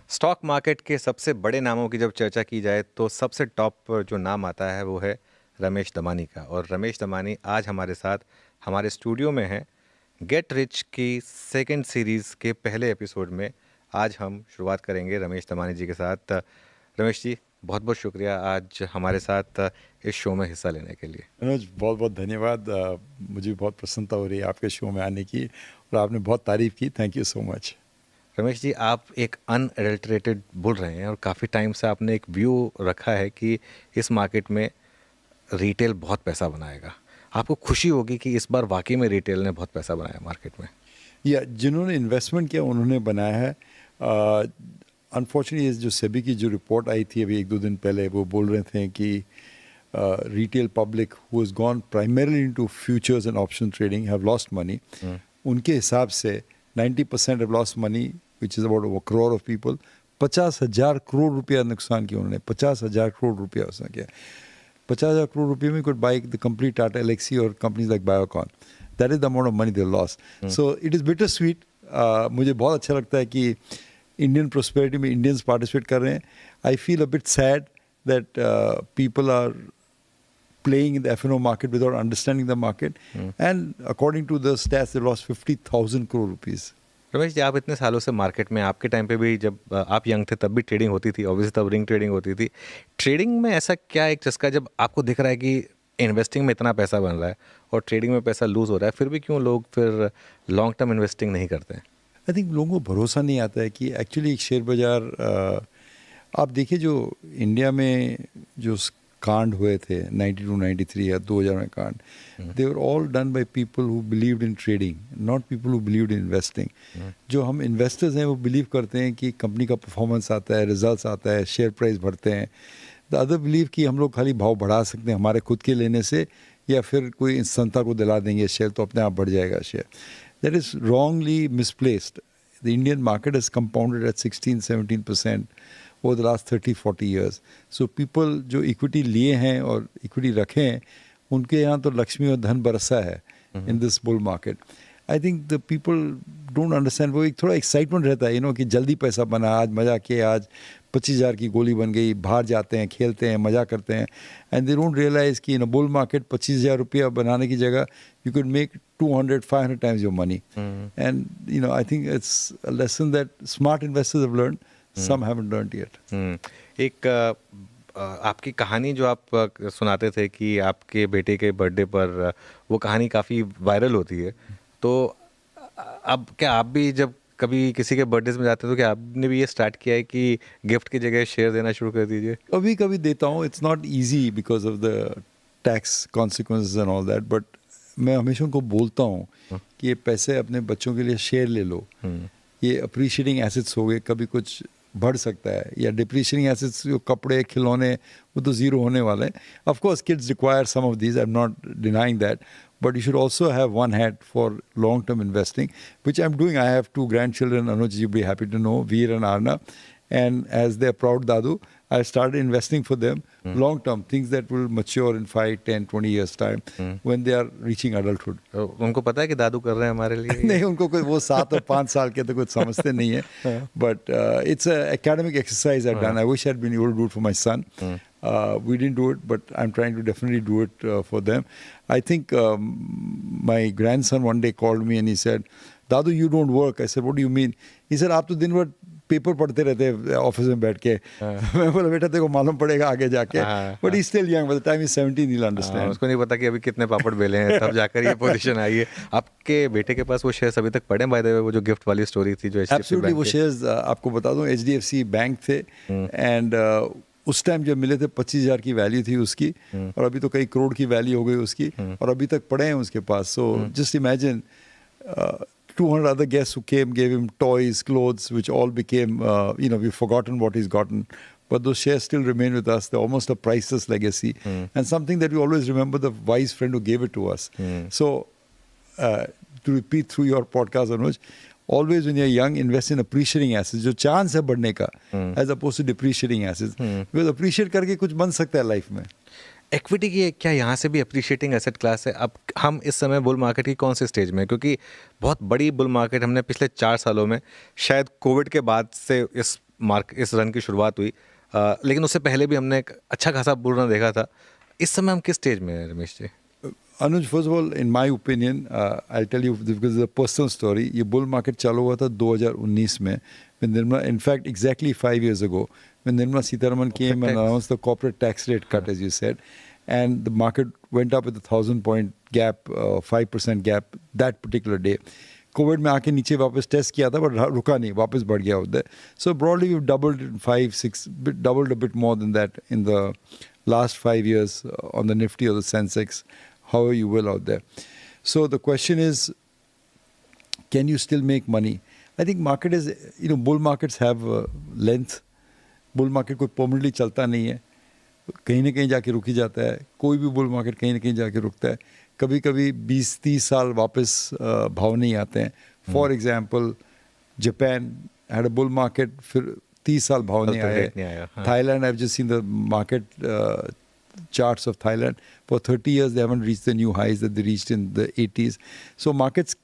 Stock market के सबसे बड़े नामों की जब चर्चा की जाए तो सबसे टॉप पर जो नाम आता है वो है रमेश दमानी का। और रमेश दमानी आज हमारे साथ हमारे स्टूडियो में हैं। गेट रिच की सेकंड सीरीज़ के पहले एपिसोड में आज हम शुरुआत करेंगे रमेश दमानी जी के साथ। रमेश जी, बहुत बहुत शुक्रिया आज हमारे साथ इस शो में हिस्सा लेने के लिए। मनोज, बहुत बहुत धन्यवाद। मुझे बहुत प्रसन्नता हो रही है आपके शो में आने की, और आपने बहुत तारीफ़ की। Thank you so much. Ramesh ji, आप एक अनएडल्टरेटेड बोल रहे हैं और काफ़ी टाइम से आपने एक व्यू रखा है कि इस मार्केट में रिटेल बहुत पैसा बनाएगा। आपको खुशी होगी कि इस बार वाकई में रिटेल ने बहुत पैसा बनाया मार्केट में। या जिन्होंने इन्वेस्टमेंट किया उन्होंने बनाया है। अनफॉर्चुनेटली जो सेबी की जो रिपोर्ट आई थी अभी 1-2 दिन पहले, वो बोल रहे थे कि retail public who has gone primarily into futures and option trading have lost money. उनके हिसाब से 90% have lost money, which is about crore of people. 50,000 crore रुपया नुकसान किया उन्होंने। 50,000 करोड़ रुपया उसने किया। 50,000 crore रुपये में could buy the complete Tata Elxsi or companies like Biocon. That is the amount of money they lost. So it is bittersweet. मुझे बहुत अच्छा लगता है कि इंडियन prosperity में इंडियंस पार्टिसिपेट कर रहे हैं. I feel a bit sad that people are playing in the F&O market without understanding the market. And according to the stats, they lost 50,000 crore rupees. Ramesh ji, आप इतने सालों से मार्केट में, आपके टाइम पे भी जब आप यंग थे तब भी ट्रेडिंग होती थी, ऑब्वियसली तब रिंग ट्रेडिंग होती थी। ट्रेडिंग में ऐसा क्या एक चस्का जब आपको दिख रहा है कि इन्वेस्टिंग में इतना पैसा बन रहा है और ट्रेडिंग में पैसा लूज हो रहा है, फिर भी क्यों लोग फिर लॉन्ग टर्म इन्वेस्टिंग नहीं करते हैं? आई थिंक लोगों को भरोसा नहीं आता है कि एक्चुअली एक शेयर बाज़ार, आप देखिए जो इंडिया में जो कांड हुए थे 92, 93 या 2000 में कांड, they were all done by people who believed in trading, not people who believed in investing. जो हम इन्वेस्टर्स हैं वो बिलीव करते हैं कि कंपनी का परफॉर्मेंस आता है, रिजल्ट्स आता है, शेयर प्राइस बढ़ते हैं। द अदर बिलीव कि हम लोग खाली भाव बढ़ा सकते हैं हमारे खुद के लेने से, या फिर कोई संस्था को दिला देंगे शेयर तो अपने आप बढ़ जाएगा share. That is wrongly misplaced. The Indian market is compounded at 16-17% over the last 30-40 years. So people जो इक्विटी लिए हैं और इक्विटी रखे हैं, उनके यहाँ तो लक्ष्मी और धन बरसा है in this bull market. I think the people don't understand. वो एक थोड़ा एक्साइटमेंट रहता है कि जल्दी पैसा बना, आज मजा किया, आज 25,000 की गोली बन गई, बाहर जाते हैं, खेलते हैं, मजा करते हैं, and they don't realize कि in a bull market 25,000 रुपया बनाने की जगह you could make 200-500 times your money. And I think it's a lesson that smart investors have learned. Some haven't learned yet. एक आपकी कहानी जो आप सुनाते थे कि आपके बेटे के बर्थडे पर वो कहानी काफ़ी वायरल होती है, तो अब क्या आप भी जब कभी किसी के बर्थडे में जाते हो तो क्या आपने भी ये स्टार्ट किया है कि गिफ्ट की जगह शेयर देना शुरू कर दीजिए? कभी कभी देता हूँ. It's not easy because of the tax consequences and all that, but मैं हमेशा उनको बोलता हूँ कि ये पैसे अपने बच्चों के लिए शेयर ले लो. ये अप्रिशिएटिंग एसेट्स हो गए, कभी कुछ बढ़ सकता है, या डिप्रिशिएटिंग एसेट्स जो कपड़े खिलौने वो तो ज़ीरो होने वाले हैं. Of course kids require some of these, I am not denying that, but you should also have one hat for long-term investing, which I'm doing. I have 2 grandchildren, Anuj, you'll be happy to know, Veer and Arna, and as their proud dadu, I started investing for them long-term, things that will mature in 5, 10, 20 years time when they are reaching adulthood. उनको पता है कि दादू कर रहे हैं हमारे लिए? नहीं, उनको कोई वो 7 और 5 साल के तो कुछ समझते नहीं है, but it's an academic exercise I've done. I wish I'd been able to do it for my son. We didn't do it, but I'm trying to definitely do it for them. I think my grandson one day called me and he said, "Dadu, you don't work." I said, "What do you mean?" He said, "आप तो दिन भर paper पढ़ते रहते हैं office में बैठ के." मैं बोला, बेटा तेरे को मालूम पड़ेगा आगे जाके. But he's still young. By the time he's 17, he'll understand. उसको नहीं पता कि अभी कितने पापड़ बेले हैं, तब जाकर ये पोजीशन आई है. आपके बेटे के पास वो शेयर्स अभी तक पड़े हैं? बाय द वे, वो जो गिफ्ट वाली स्टोरी थी जो HDFC बैंक, वो शेयर्स आपको बता दूं, HDFC बैंक थे, एंड उस टाइम जब मिले थे 25,000 की वैल्यू थी उसकी, और अभी तो कई करोड़ की वैल्यू हो गई उसकी, और अभी तक पड़े हैं उसके पास. So just imagine 200 other guests who came, gave him toys, clothes, which all became, we've forgotten what he's gotten. But those shares still remain with us. They're almost a priceless legacy, and something that we always remember the wise friend who gave it to us. So, to repeat through your podcast, Anuj, always when you're young, invest in appreciating assets. जो chance है बढ़ने का, as opposed to depreciating assets. Because appreciate करके कुछ बन सकता है life में. इक्विटी की क्या यहाँ से भी अप्रिशिएटिंग एसेट क्लास है? अब हम इस समय बुल मार्केट की कौन से स्टेज में हैं? क्योंकि बहुत बड़ी बुल मार्केट हमने पिछले 4 सालों में, शायद कोविड के बाद से इस इस रन की शुरुआत हुई, लेकिन उससे पहले भी हमने एक अच्छा खासा बुल रन देखा था। इस समय हम किस स्टेज में हैं Ramesh ji? Anuj, first of all, in my opinion, I'll tell you because it's a personal story. ये bull market चालू हुआ था 2019 में. When Nirmala, in fact, exactly 5 years ago, when Nirmala Sitharaman came and announced the corporate tax rate cut, as you said, and the market went up with a 1,000-point gap, 5% gap that particular day. Covid में आके नीचे वापस test किया था, but रुका नहीं, वापस बढ़ गया उधर. So broadly, we've doubled in 5-6, doubled a bit more than that in the last 5 years on the Nifty or the Sensex, however you will out there. So the question is, can you still make money? I think market is, bull markets have length. Bull market कोई permanently चलता नहीं है, कहीं ना कहीं जाके रुक ही जाता है. कोई भी bull market कहीं ना कहीं जाके रुकता है. कभी कभी 20-30 साल वापस भाव नहीं आते हैं. For example Japan had a bull market, फिर 30 साल भाव नहीं आया. Thailand, I have just seen the market charts of Thailand. For 30 years, they haven't reached the new highs that they reached in the 80s. So markets,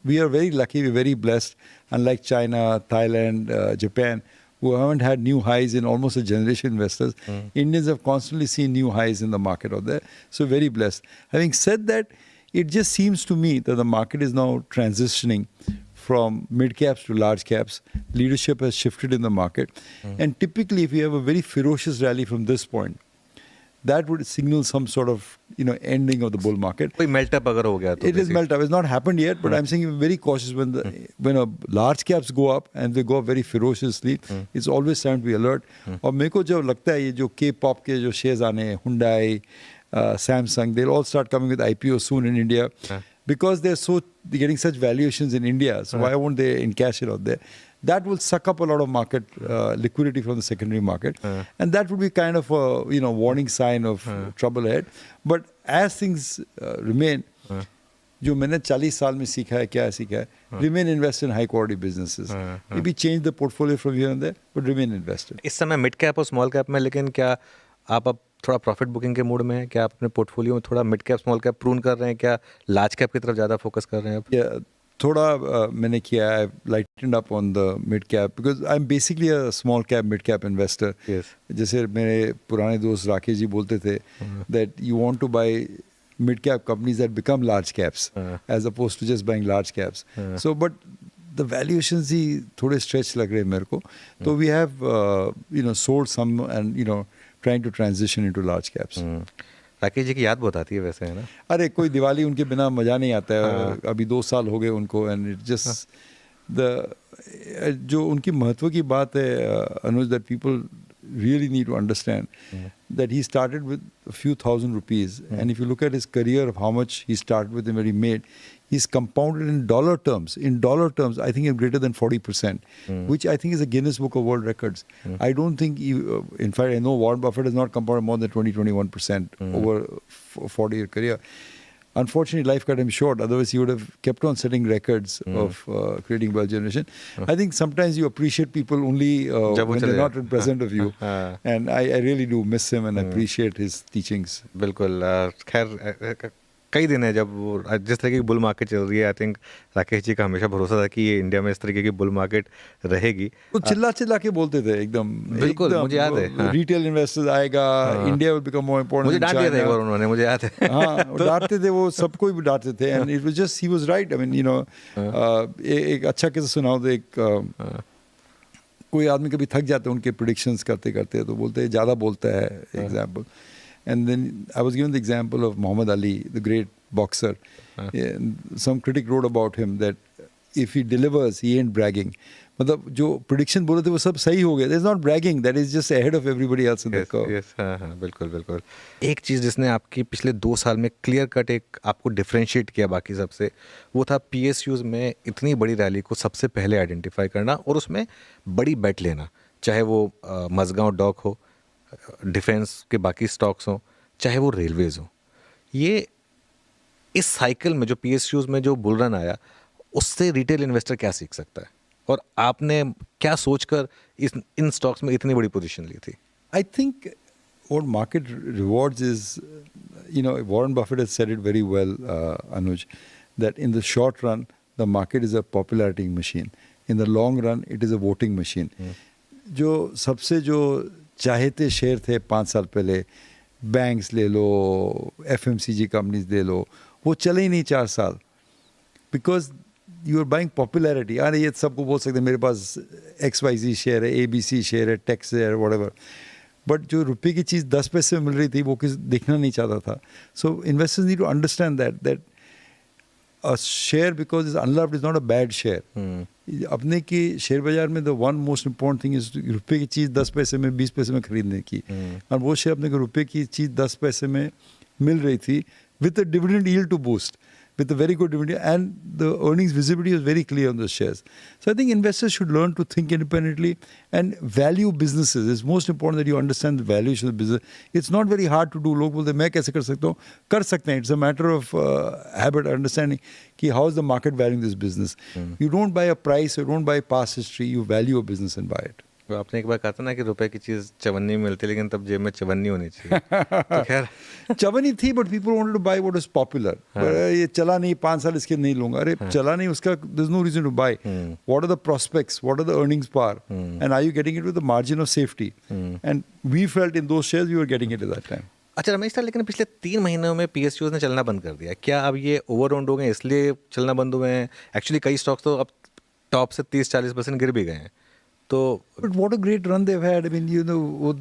we are very lucky, we're very blessed. Unlike China, Thailand, Japan, who haven't had new highs in almost a generation, investors, Indians have constantly seen new highs in the market out there. So very blessed. Having said that, it just seems to me that the market is now transitioning from mid caps to large caps. Leadership has shifted in the market. And typically, if you have a very ferocious rally from this point, that would signal some sort of, ending of the bull market. कोई melt up अगर हो गया तो it is melt up. It's not happened yet, but I'm saying very cautious when a large caps go up and they go up very ferociously. It's always time to be alert. और मेरे को जो लगता है ये जो K-pop के जो shares आने हैं, Hyundai, Samsung, they'll all start coming with IPO soon in India because they're getting such valuations in India. So why won't they encash it out there? That will suck up a lot of market liquidity from the secondary market. And that would be kind of a warning sign of trouble ahead. But as things remain, जो मैंने 40 साल में सीखा है, क्या सीखा है? Remain invested in high quality businesses. Maybe change the portfolio from here and there, but remain invested. इस समय मिड कैप और स्मॉल कैप में, लेकिन क्या आप अब थोड़ा प्रॉफिट बुकिंग के मूड में हैं? क्या आप अपने पोर्टफोलियो में थोड़ा mid cap small cap prune कर रहे हैं? क्या लार्ज कैप की तरफ ज़्यादा फोकस कर रहे हैं आप? थोड़ा मैंने किया है, lightened up on the mid cap because I'm basically a small cap mid cap investor. Yes. जैसे मेरे पुराने दोस्त राकेश जी बोलते थे that you want to buy mid cap companies that become large caps as opposed to just buying large caps. So but the valuations ही थोड़े stretch लग रहे हैं मेरे को. So we have sold some and trying to transition into large caps. Rakesh ji की याद बहुत आती है वैसे, है ना? अरे कोई दिवाली उनके बिना मज़ा नहीं आता है. अभी 2 साल हो गए उनको एंड इट जस्ट जो उनकी महत्व की बात है Anuj, that people really need to understand that he started with a few thousand rupees, and if you look at his career of how much he started with and what he made, he's compounded in dollar terms. In dollar terms, I think it's greater than 40%, which I think is a Guinness Book of World Records. I don't think, in fact, I know Warren Buffett has not compounded more than 20-21% over a 40-year career. Unfortunately, life cut him short. Otherwise, he would have kept on setting records of creating wealth generation. I think sometimes you appreciate people only when they're not in present of you. And I really do miss him and appreciate his teachings. बिल्कुल. खैर कई दिन है जब वो जिस तरीके की बुल मार्केट चल रही है, आई थिंक राकेश जी का हमेशा भरोसा था कि ये इंडिया में इस तरीके की बुल मार्केट रहेगी. वो चिल्ला के बोलते थे एकदम. बिल्कुल, मुझे याद है. रिटेल इन्वेस्टर्स आएगा, India will become more important. मुझे डांट दिया था एक बार उन्होंने, मुझे याद है. हाँ, डांटते थे वो, सबको भी डांटते थे. And it was just, he was right. I mean एक अच्छा किस्सा सुनाओ तो, एक कोई आदमी कभी थक जाते हैं उनके प्रेडिक्शंस करते करते, तो बोलते हैं ज़्यादा बोलता है, example. And then I was given the example of Muhammad Ali, the great boxer. Some critic wrote about him that if he delivers, he ain't bragging. मतलब जो prediction बोले थे वो सब सही हो गए. There's not bragging. That is just ahead of everybody else in the curve. Yes, हाँ, बिल्कुल बिल्कुल. एक चीज़ जिसने आपकी पिछले 2 साल में क्लियर कट एक आपको डिफरेंशिएट किया बाकी सबसे, वो था PSUs में इतनी बड़ी रैली को सबसे पहले आइडेंटिफाई करना और उसमें बड़ी बेट लेना, चाहे वो मजगांव डॉक हो, डिफेंस के बाकी स्टॉक्स हों, चाहे वो रेलवेज हो. ये इस साइकिल में जो PSUs में जो बुल रन आया, उससे रिटेल इन्वेस्टर क्या सीख सकता है, और आपने क्या सोचकर इन स्टॉक्स में इतनी बड़ी पोजीशन ली थी? I think what market rewards is, Warren Buffett has said it very well, Anuj, that in the short run, the market is a popularity machine. In the long run, it is a voting machine. जो सबसे जो चाहते share थे 5 साल पहले, banks ले लो, FMCG companies ले लो, वो चले ही नहीं 4 साल, because you are buying popularity. अरे ये सबको बोल सकते हैं मेरे पास XYZ शेयर है, ABC शेयर है, टेक्स शेयर, व्हाटएवर, बट जो रुपये की चीज़ 10 पैसे में मिल रही थी वो किस देखना नहीं चाहता था। So investors need to understand that a share because is unloved is not a bad share. अपने की शेयर बाजार में the one most important thing is रुपये की चीज़ 10 पैसे में 20 पैसे में खरीदने की, और वो शेयर अपने को रुपये की चीज़ 10 पैसे में मिल रही थी with a dividend yield to boost, with a very good dividend, and the earnings visibility is very clear on those shares. So I think investors should learn to think independently and value businesses. It's most important that you understand the valuation of the business. It's not very hard to do. लोग बोलते हैं मैं कैसे कर सकता हूँ, कर सकते हैं. It's a matter of habit, understanding कि how is the market valuing this business. You don't buy a price, you don't buy past history, you value a business and buy it. तो आपने एक बार कहा था ना कि रुपए की चीज़ चवन्नी में मिलती है, लेकिन तब जेब में चवन्नी होनी चाहिए। तो खैर चवन्नी थी, but people wanted to buy what is popular. ये चला नहीं, 5 साल इसके नहीं लूंगा। अरे चला नहीं, उसका there is no reason to buy. What are the prospects, what are the earnings power, and are you getting it with the margin of safety, and we felt in those shares we were getting it at that time. अच्छा Ramesh sir, लेकिन पिछले 3 महीनों में PSUs ने चलना बंद कर दिया। क्या अब ये ओवर ओन्ड हो गए इसलिए चलना बंद हुए हैं? एक्चुअली कई स्टॉक्स तो अब टॉप से 30-40% गिर भी गए हैं। तो but what a great run they have had. I mean you know वो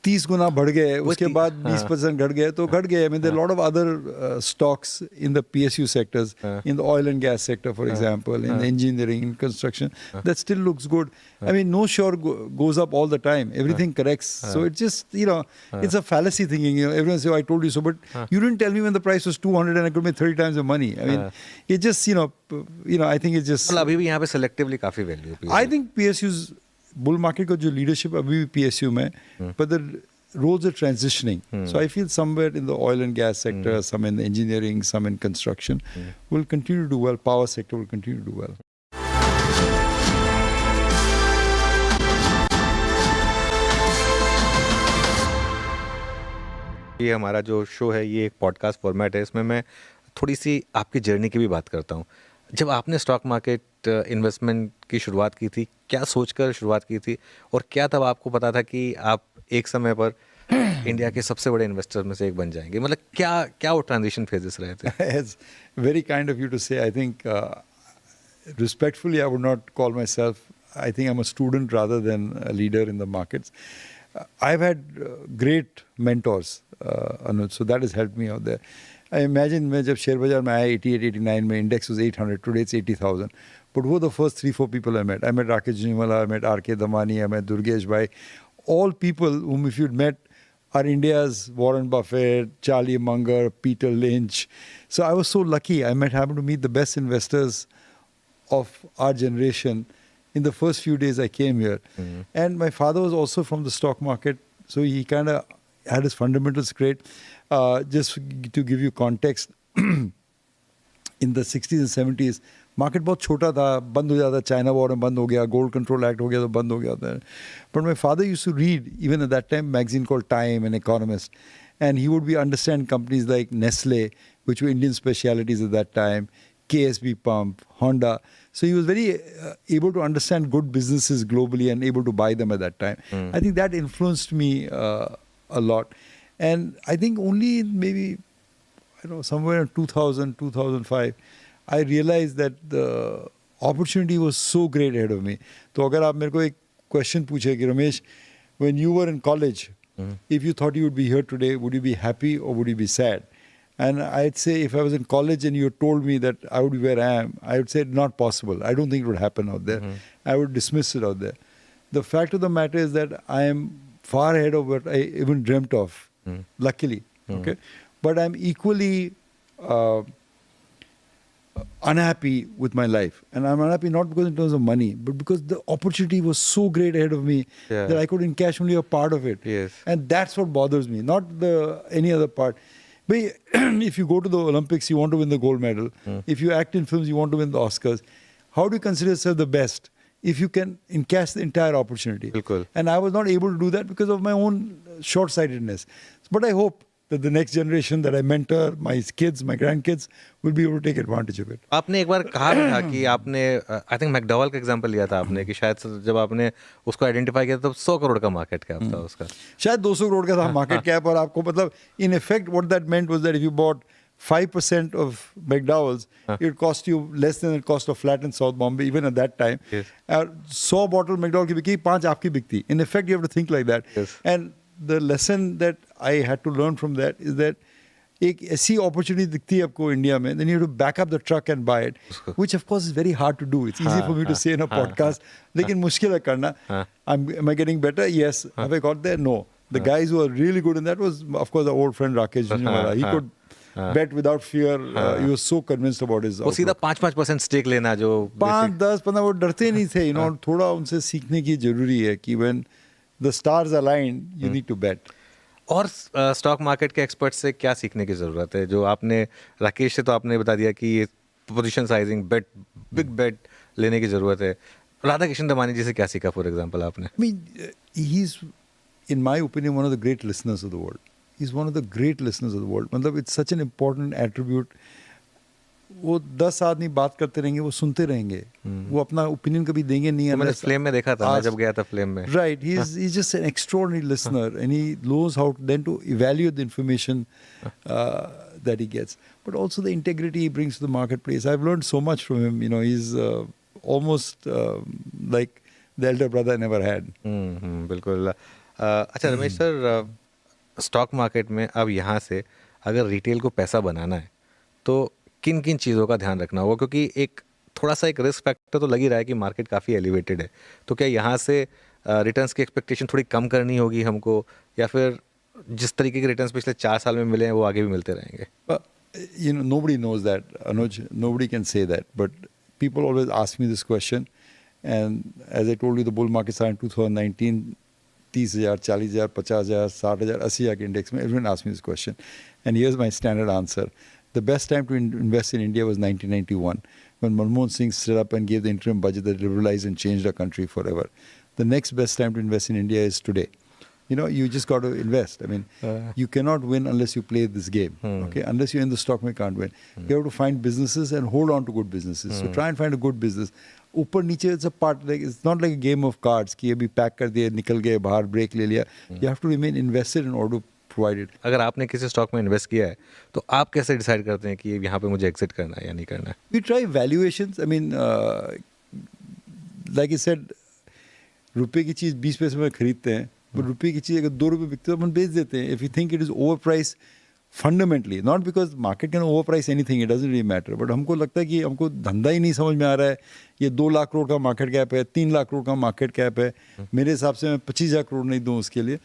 30 गुना बढ़ गए, उसके बाद 20% घट गए तो घट गए। I mean there lot of other stocks in the PSU sectors, in the oil and gas sector for example, in engineering, in construction, that still looks good. I mean, no share goes up all the time. Everything corrects. So it's just, it's a fallacy thinking. Everyone say, oh, I told you so, but you didn't tell me when the price was 200 and I could make 30 times the money. I mean, it just, I think it's just. मतलब अभी भी यहाँ पे selectively काफी value है। I think PSU's bull market का जो leadership अभी भी PSU में, but the roles are transitioning. So I feel somewhere in the oil and gas sector, some in engineering, some in construction, will continue to do well. Power sector will continue to do well. ये हमारा जो show है ये एक podcast format है। इसमें मैं थोड़ी सी आपकी जर्नी की भी बात करता हूँ। जब आपने स्टॉक मार्केट इन्वेस्टमेंट की शुरुआत की थी, क्या सोचकर शुरुआत की थी, और क्या तब आपको पता था कि आप एक समय पर इंडिया के सबसे बड़े इन्वेस्टर में से एक बन जाएंगे? मतलब क्या वो ट्रांजिशन फेजेस रहे थे? It's very kind of you to say. I think respectfully I would not call myself, I think I'm a student rather than a leader in the markets. I've had great mentors, Anuj, so that has helped me out there. I imagine मैं जब share बाजार में आया 88-89 में, index was 800, today it's 80,000. But who were the first 3-4 people I met? I met Rakesh Juniwala, I met R.K. Damani, I met Durgesh Bhai. All people whom if you'd met are India's Warren Buffett, Charlie Munger, Peter Lynch. So I was so lucky. I happened to meet the best investors of our generation in the first few days I came here. And my father was also from the stock market, so he kind of had his fundamentals great. Just to give you context, in the 60s and 70s, market बहुत छोटा था, बंद हो जाता, China war में बंद हो गया, Gold Control Act हो गया तो बंद हो गया था. But my father used to read, even at that time, magazine called Time and Economist. And he would understand companies like Nestle, which were Indian specialities at that time, KSB Pump, Honda. So he was very able to understand good businesses globally and able to buy them at that time. I think that influenced me a lot. And I think only maybe, somewhere in 2000, 2005, I realized that the opportunity was so great ahead of me. So अगर आप मेरे को एक question पूछे कि Ramesh, when you were in college, if you thought you would be here today, would you be happy or would you be sad? And I'd say if I was in college and you told me that I would be where I am, I would say not possible. I don't think it would happen out there. I would dismiss it out there. The fact of the matter is that I am far ahead of what I even dreamt of, luckily. Okay, but I'm equally unhappy with my life. And I'm unhappy not because in terms of money, but because the opportunity was so great ahead of me that I could encash only a part of it. Yes. And that's what bothers me, not any other part. But if you go to the Olympics, you want to win the gold medal. If you act in films, you want to win the Oscars. How do you consider yourself the best? If you can encash the entire opportunity. Bilkul. And I was not able to do that because of my own short-sightedness. But I hope that the next generation that I mentor, my kids, my grandkids, will be able to take advantage of it. आपने एक बार कहा भी था कि आपने I think McDowell का example लिया था आपने कि शायद से जब आपने उसको आइडेंटिफाई किया तब 100 करोड़ का मार्केट कैप था उसका. शायद 200 करोड़ का था मार्केट कैप, और आपको मतलब in effect what that meant was that if you bought 5% of McDowell's, it would cost you less than the cost of flat in South Bombay, even at that time. Yes. 100 bottle McDowell की बिकी, 5 आपकी बिकती. In effect, you have to think like that. Yes. And the lesson that I had to learn from that is that एक ऐसी opportunity दिखती है आपको India में, then you have to back up the truck and buy it, which of course is very hard to do. It's easy for me to say in a podcast, लेकिन मुश्किल है करना. Am I getting better? Yes. Have I got there? No. The guys who are really good in that was, of course, the old friend Rakesh Jhunjhunwala. He could bet without fear. He was so convinced about his वो सीधा 5% stake लेना जो 5-10-15 वो डरते नहीं थे. थोड़ा उनसे सीखने की जरूरी है कि when the stars align, you need to bet. और स्टॉक मार्केट के एक्सपर्ट से क्या सीखने की ज़रूरत है? जो आपने राकेश से तो आपने बता दिया कि ये पोजीशन साइजिंग, बिग बेट लेने की ज़रूरत है. राधा किशन दमानी जी से क्या सीखा फॉर एग्जांपल आपने? I mean, he's, in my opinion, one of the great listeners of the world. He's one of the great listeners of the world. मतलब it's such an important attribute. वो 10 आदमी बात करते रहेंगे, वो सुनते रहेंगे, वो अपना ओपिनियन कभी देंगे नहीं. मैंने फ्लेम में देखा था, मैं जब गया था फ्लेम में. Right, he's just an extraordinary listener, and he knows how then to evaluate the information that he gets, but also the integrity he brings to the marketplace. I've learned so much from him. He's almost like the elder brother I never had. बिल्कुल. अच्छा Ramesh sir, stock market में अब यहाँ से अगर retail को पैसा बनाना है तो किन किन चीज़ों का ध्यान रखना होगा? क्योंकि एक थोड़ा सा एक रिस्क फैक्टर तो लग ही रहा है कि मार्केट काफ़ी एलिवेटेड है. तो क्या यहाँ से रिटर्न्स की एक्सपेक्टेशन थोड़ी कम करनी होगी हमको, या फिर जिस तरीके के रिटर्न्स पिछले 4 साल में मिले हैं वो आगे भी मिलते रहेंगे? Nobody knows that, Anuj. Nobody can say that. But people always ask me this question. And as I told you, the bull market started in 2019, 30,000, 40,000, 50,000, 60,000, 80,000 के index में. Everyone asks me this question. And here's my standard answer. The best time to invest in India was 1991, when Manmohan Singh stood up and gave the interim budget that liberalized and changed our country forever. The next best time to invest in India is today. You just got to invest. I mean, you cannot win unless you play this game. Okay, unless you're in the stock market, you can't win. You have to find businesses and hold on to good businesses. So try and find a good business. ऊपर नीचे it's a part, like it's not like a game of cards कि अभी pack कर दिए, निकल गए बाहर, break ले लिया. You have to remain invested in order to provide it. अगर आपने किसी स्टॉक में इन्वेस्ट किया है तो आप कैसे डिसाइड करते हैं कि यहाँ पे मुझे एग्जिट करना है या नहीं करना है? We try valuations. I mean, like I said, रुपए की चीज़ 20 पैसे में खरीदते हैं, पर रुपए की चीज़ अगर 2 रुपए बिकते है तो अपन बेच देते हैं. If you think it is overpriced, fundamentally, not because market can overprice anything, it doesn't really matter, but हमको लगता है कि हमको धंधा ही नहीं समझ में आ रहा है. ये 2 लाख करोड़ का मार्केट कैप है, 3 लाख करोड़ का मार्केट कैप है, मेरे हिसाब से मैं 25,000 करोड़ नहीं दूँ उसके लिए.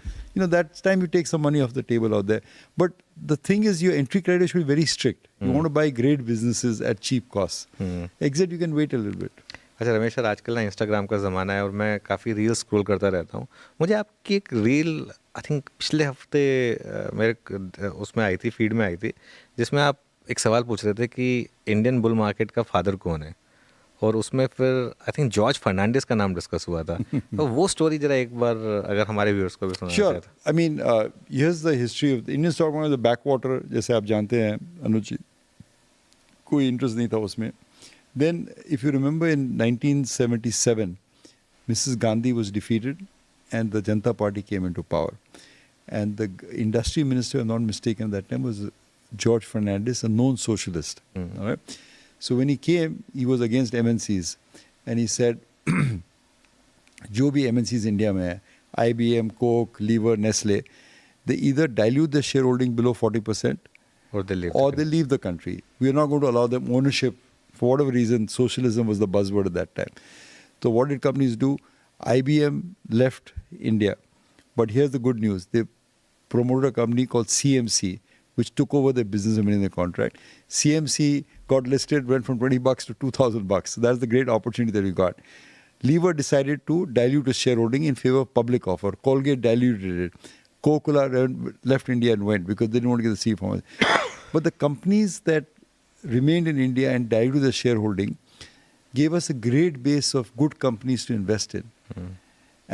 That time you take some money off the table out there. But the thing is, your entry criteria should be very strict. You want to buy great businesses at cheap costs. Exit, you can wait a little bit. अच्छा Ramesh sir, आजकल ना Instagram का ज़माना है और मैं काफ़ी reel scroll करता रहता हूँ. मुझे आपकी एक रील आई थिंक पिछले हफ्ते मेरे उसमें आई थी, फीड में आई थी, जिसमें आप एक सवाल पूछ रहे थे कि इंडियन बुल मार्केट का फादर कौन है, और उसमें फिर आई थिंक जॉर्ज फर्नांडिस का नाम डिस्कस हुआ था. तो वो स्टोरी जरा एक बार अगर हमारे व्यूअर्स को भी सुनाना Sure. चाहते. I mean, here's the history of the Indian stock market, the backwater, जैसे आप जानते हैं अनुज जी, कोई इंटरेस्ट नहीं था उसमें. Then, if you remember, in 1977, Mrs. Gandhi was defeated and the Janata Party came into power. And the industry minister, if I'm not mistaken, at that time was George Fernandez, a known socialist. All right? So when he came, he was against MNCs. And he said, जो भी MNCs India में है, IBM, Coke, Lever, Nestle, they either dilute their shareholding below 40% or they leave the country. We are not going to allow them ownership. For whatever reason, socialism was the buzzword at that time. So what did companies do? IBM left India. But here's the good news. They promoted a company called CMC, which took over the business in the contract. CMC got listed, went from $20 to $2,000. So that's the great opportunity that we got. Lever decided to dilute its shareholding in favor of public offer. Colgate diluted it. Coca-Cola left India and went because they didn't want to get the C formula. But the companies that remained in India and diluted their shareholding gave us a great base of good companies to invest in.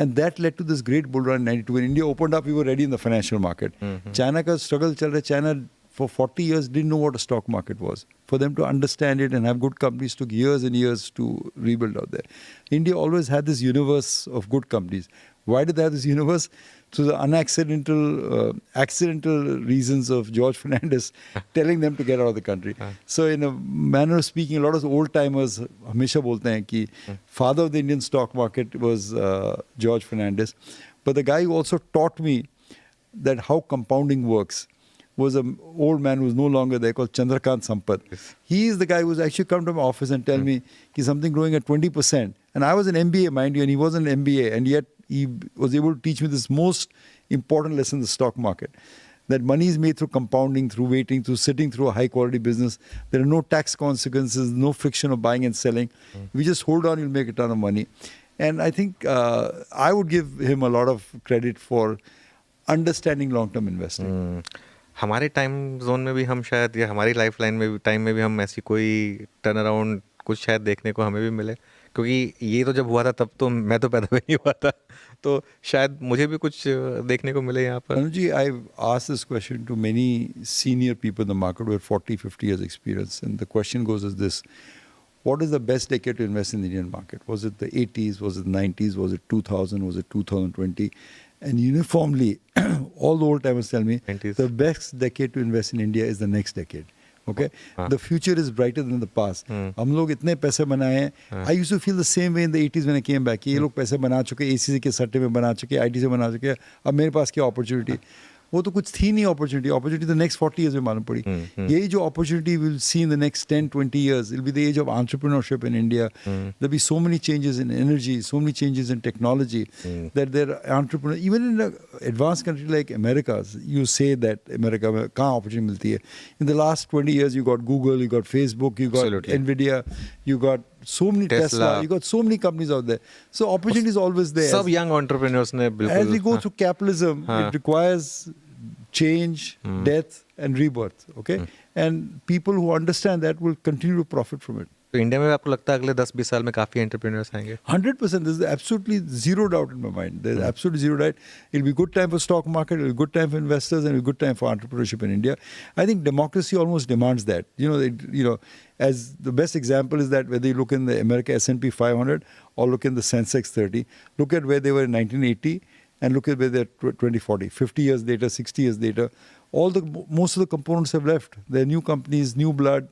And that led to this great bull run in 92. When India opened up, we were ready in the financial market. China का struggle चल रहा है. China for 40 years didn't know what a stock market was. For them to understand it and have good companies took years and years to rebuild out there. India always had this universe of good companies. Why did they have this universe? Through the accidental reasons of George Fernandez telling them to get out of the country. So in a manner of speaking, a lot of old timers हमेशा बोलते हैं कि father of the Indian stock market was George Fernandez. But the guy who also taught me that how compounding works was an old man who was no longer there called Chandrakant Sampath. Yes. He is the guy who was actually come to my office and tell me कि something growing at 20%. And I was an MBA, mind you, and he was an MBA. And yet he was able to teach me this most important lesson in the stock market. That money is made through compounding, through waiting, through sitting through a high quality business. There are no tax consequences, no friction of buying and selling. We just hold on, you'll make a ton of money. And I think I would give him a lot of credit for understanding long-term investing. हमारे time zone में भी हम शायद, या हमारी life line में भी time में भी हम ऐसी कोई टर्न अराउंड कुछ शायद देखने को हमें भी मिले, क्योंकि ये तो जब हुआ था तब तो मैं तो पैदा भी नहीं हुआ था, तो शायद मुझे भी कुछ देखने को मिले यहाँ पर. Anuji, I've asked this question to many senior people in the market who have 40, 50 years experience, and the question goes as this: what is the best decade to invest in the Indian market? Was it the 80s? Was it the 90s? Was it 2000? Was it 2020? And uniformly, all the old timers tell me 90s. the best decade to invest in India is the next decade. Okay, the future is brighter than the past. हम लोग इतने पैसे बनाए हैं. I used to feel the same way in the 80s when I came back. ये लोग पैसे बना चुके, ACC के सट्टे में बना चुके, IT से बना चुके. अब मेरे पास क्या opportunity? वो तो कुछ थी नहीं opportunity the next 40 years में मालूम पड़ी. यही जो opportunity we'll see in the next 10, 20 years, it'll be the age of entrepreneurship in India. There'll be so many changes in energy, so many changes in technology, that there are entrepreneurs, even in an advanced country like America, you say that America में कहाँ opportunity मिलती है. In the last 20 years, you got Google, you got Facebook, you got Absolutely. Nvidia, you got so many Tesla, you got so many companies out there. So opportunity is always there. सब young entrepreneurs ने बिल्कुल. As we go through capitalism, it requires change, death, and rebirth. Okay, and people who understand that will continue to profit from it. तो India में आपको लगता है अगले 10-20 साल में काफी एंटरप्रेन्योर्स आएंगे? 100%. There's absolutely zero doubt in my mind. There's absolutely zero doubt. It'll be good time for stock market. It'll be good time for investors, and it'll be good time for entrepreneurship in India. I think democracy almost demands that. As the best example is that whether you look in the America S&P 500 or look in the Sensex 30, look at where they were in 1980 and look at where they're 2040, 50 years later, 60 years later. Most of the components have left. They're new companies, new blood,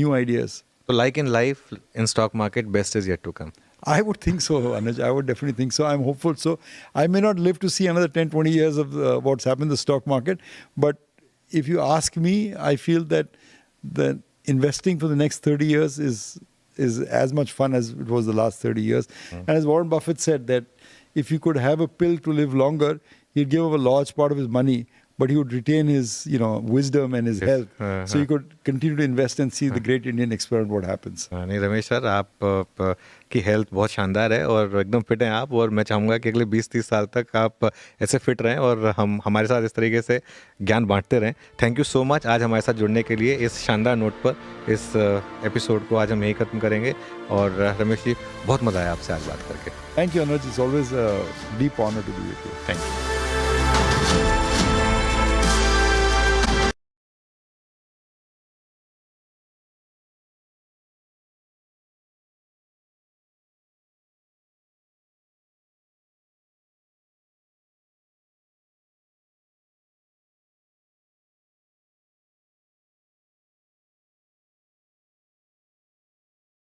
new ideas. So like in life, in stock market, best is yet to come. I would think so, Anuj. I would definitely think so. I'm hopeful. So I may not live to see another 10, 20 years of what's happened in the stock market. But if you ask me, I feel that the investing for the next 30 years is as much fun as it was the last 30 years. And as Warren Buffett said, that if he could have a pill to live longer, he'd give up a large part of his money, but he would retain his, wisdom and his health. So he could continue to invest and see the great Indian experiment what happens. नहीं Ramesh sir, आप की health बहुत शानदार है और एकदम fit हैं आप, और मैं चाहूँगा कि अगले 20-30 साल तक आप ऐसे फिट रहें और हमारे साथ इस तरीके से ज्ञान बांटते रहें. थैंक यू सो मच आज हमारे साथ जुड़ने के लिए. इस शानदार नोट पर इस एपिसोड को आज हम यही ख़त्म करेंगे. और रमेश जी, बहुत मज़ा आया आपसे आज बात करके. Thank you, Anuj. It's always a deep honor to be with you. Thank you.